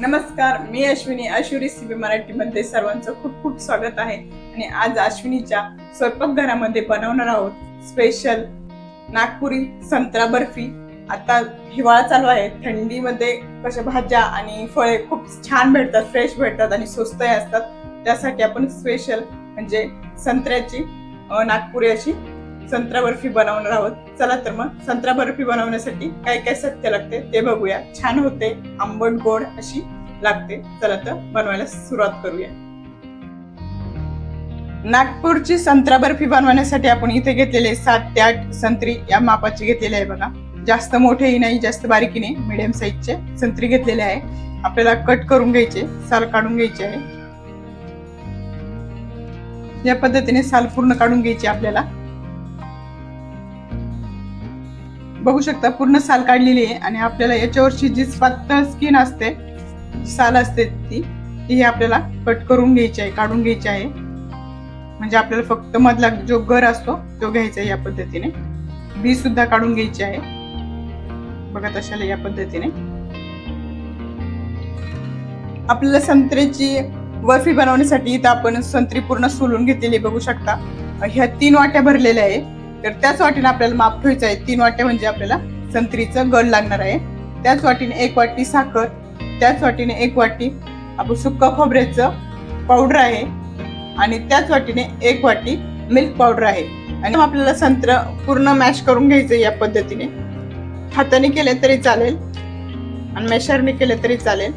नमस्कार, मी अश्विनी. अश्विनी रेसिपी मराठीमध्ये सर्वांचं खूप खूप स्वागत आहे. आणि आज अश्विनीच्या स्वयंपाकघरामध्ये बनवणार आहोत स्पेशल नागपुरी संत्रा बर्फी. आता हिवाळा चालू आहे, थंडीमध्ये कशा भाज्या आणि फळे खूप छान भेटतात, फ्रेश भेटतात आणि स्वस्तही असतात. त्यासाठी आपण स्पेशल म्हणजे संत्र्याची नागपुरी अशी संत्रा बर्फी बनवणार आहोत. चला तर मग संत्रा बर्फी बनवण्यासाठी काय काय साहित्य लागते ते बघूया. छान होते, आंबट गोड अशी लागते. चला तर बनवायला सुरुवात करूया. नागपूरची संत्रा बर्फी बनवण्यासाठी आपण इथे घेतलेले 7 ते 8 संत्री या मापाची घेतलेले आहे बघा. जास्त मोठेही नाही, जास्त बारीकही नाही, मिडियम साईजचे संत्री घेतलेले आहे. आपल्याला कट करून घ्यायचे, साल काढून घ्यायचे आहे. या पद्धतीने साल पूर्ण काढून घ्यायची आपल्याला. बघू शकता पूर्ण साल काढलेली आहे आणि आपल्याला याच्यावरची जी पातळ स्किन असते, साल असते ती आपल्याला कट करून घ्यायची आहे, काढून घ्यायची आहे. म्हणजे आपल्याला फक्त मधला जो गर असतो तो घ्यायचा आहे. या पद्धतीने बी सुद्धा काढून घ्यायची आहे बघा. तशाला या पद्धतीने आपल्याला संत्र्याची बर्फी बनवण्यासाठी इथं आपण संत्री पूर्ण सोलून घेतलेली बघू शकता. ह्या 3 वाट्या भरलेल्या आहे, तर त्याच वाटीने आपल्याला माप ठेवायचं आहे. 3 वाट्या म्हणजे आपल्याला संत्रीचं गळ लागणार आहे. त्याच वाटीने 1 वाटी साखर, त्याच वाटीने 1 वाटी आपण सुक्का खोबऱ्याचं पावडर आहे आणि त्याच वाटीने 1 वाटी मिल्क पावडर आहे. आणि आपल्याला संत्र पूर्ण मॅश करून घ्यायचं या पद्धतीने. हाताने केले तरी चालेल आणि मॅशरने केले तरी चालेल.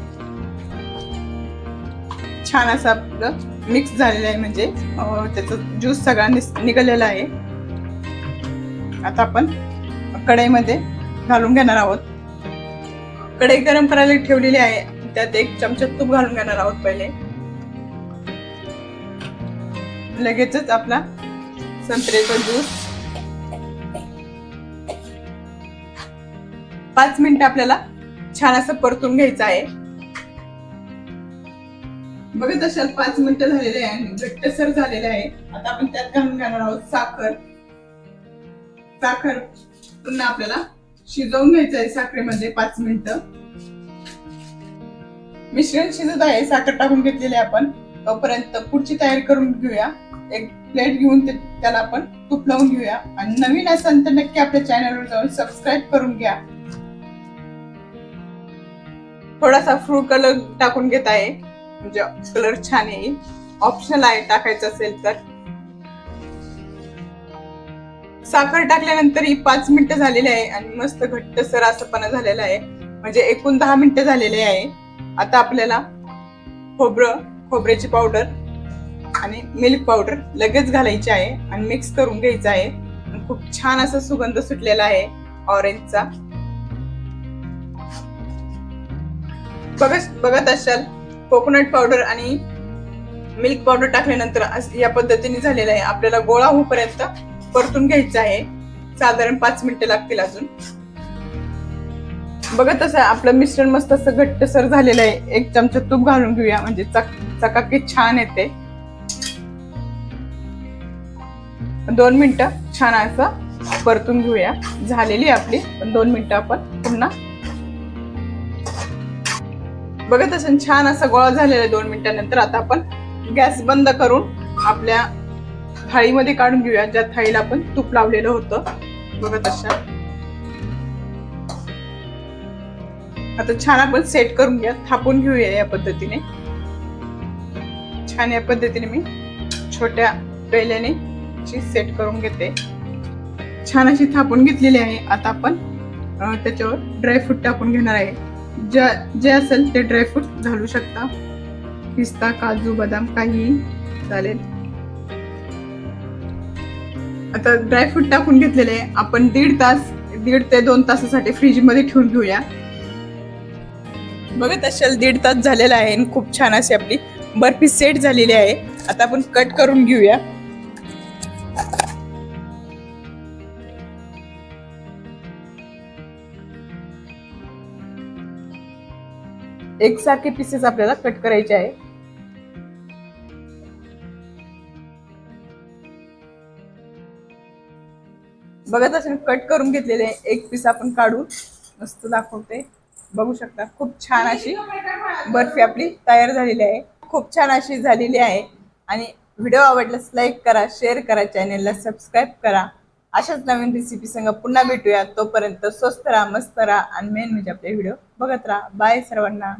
छान असं आपलं मिक्स झालेलं आहे, म्हणजे त्याचा ज्यूस सगळा निघालेला आहे. आता आपण कढईमध्ये घालून घेणार आहोत. कढई गरम करायला ठेवलेली आहे, त्यात 1 चमचा तूप घालून घेणार आहोत. पहिले लगेचच आपला संत्र्याचा ज्यूस 5 मिनिटं आपल्याला छान असं परतून घ्यायचं आहे. बघत असाल 5 मिनिटं झालेले आहे आणि घट्टसर झालेले आहे. आता आपण त्यात घालून घेणार आहोत साखर. साखर पुन्हा आपल्याला शिजवून घ्यायचं आहे साखरेमध्ये 5 मिनिटं. मिश्रण शिजत आहे, साखर टाकून घेतलेले आपण. तोपर्यंत पुढची तयारी करून घेऊया. एक प्लेट घेऊन त्याला आपण तूप लावून घेऊया. आणि नवीन असाल तर नक्की आपल्या चॅनलवर जाऊन सबस्क्राईब करून घ्या. थोडासा फ्रूट कलर टाकून घेत आहे, म्हणजे कलर छान येईल. ऑप्शनल आहे, टाकायचं असेल तर. साखर टाकल्यानंतर ही 5 मिनिटं झालेली आहे आणि मस्त घट्टसर असंपणा झालेला आहे, म्हणजे एकूण 10 मिनिटं झालेले आहे. आता आपल्याला खोबऱ्याची पावडर आणि मिल्क पावडर लगेच घालायची आहे आणि मिक्स करून घ्यायचं आहे. खूप छान असा सुगंध सुटलेला आहे ऑरेंजचा. बघत असाल कोकोनट पावडर आणि मिल्क पावडर टाकल्यानंतर या पद्धतीने झालेलं आहे. आपल्याला गोळा होईपर्यंत परतून घ्यायचं आहे. साधारण 5 मिनिटं लागतील अजून. बघत असं आपलं मिश्रण मस्त असं घट्टसर झालेलं आहे. 1 चमचा तूप घालून घेऊया, म्हणजे चकाकी छान येते. 2 मिनिटं छान असं परतून घेऊया. झालेली आपली 2 मिनिटं आपण पुन्हा बघत असेल छान असा गोळा झालेला आहे 2 मिनिटांनंतर. आता आपण गॅस बंद करून आपल्या थाळीमध्ये काढून घेऊया, ज्या थाळीला आपण तूप लावलेलं होतं. बघत अशा आता छान आपण सेट करून घ्या, थापून घेऊया या पद्धतीने. छान या पद्धतीने मी छोट्या पेल्याने सेट करून घेते. छान अशी थापून घेतलेली आहे. आता आपण त्याच्यावर ड्रायफ्रूट टाकून घेणार आहे. जे असेल ते ड्रायफ्रूट घालू शकता. पिस्ता, काजू, बदाम काही चालेल. आता ड्रायफ्रूट टाकून घेतलेले आपण 1.5 ते 2 तासासाठी फ्रीज मध्ये ठेवून घेऊया. बघत असाल 1.5 तास झालेला आहे आणि खूप छान अशी आपली बर्फी सेट झालेली आहे. आता आपण कट करून घेऊया. एकसारखे पीसेस आपल्याला कट करायचे आहे. बघत असेल कट करून घेतलेले एक पीस आपण काढून मस्त दाखवते. बघू शकता खूप छान अशी बर्फी आपली तयार झालेली आहे, खूप छान अशी झालेली आहे। आणि व्हिडिओ आवडल्यास लाईक करा, शेअर करा, चॅनेलला सबस्क्राईब करा। अशाच नवीन रेसिपी संग पुन्हा भेटूया, तोपर्यंत स्वस्त राहा, मस्त राहा आणि मेन म्हणजे आपले व्हिडिओ बघत राहा। बाय सर्वांना।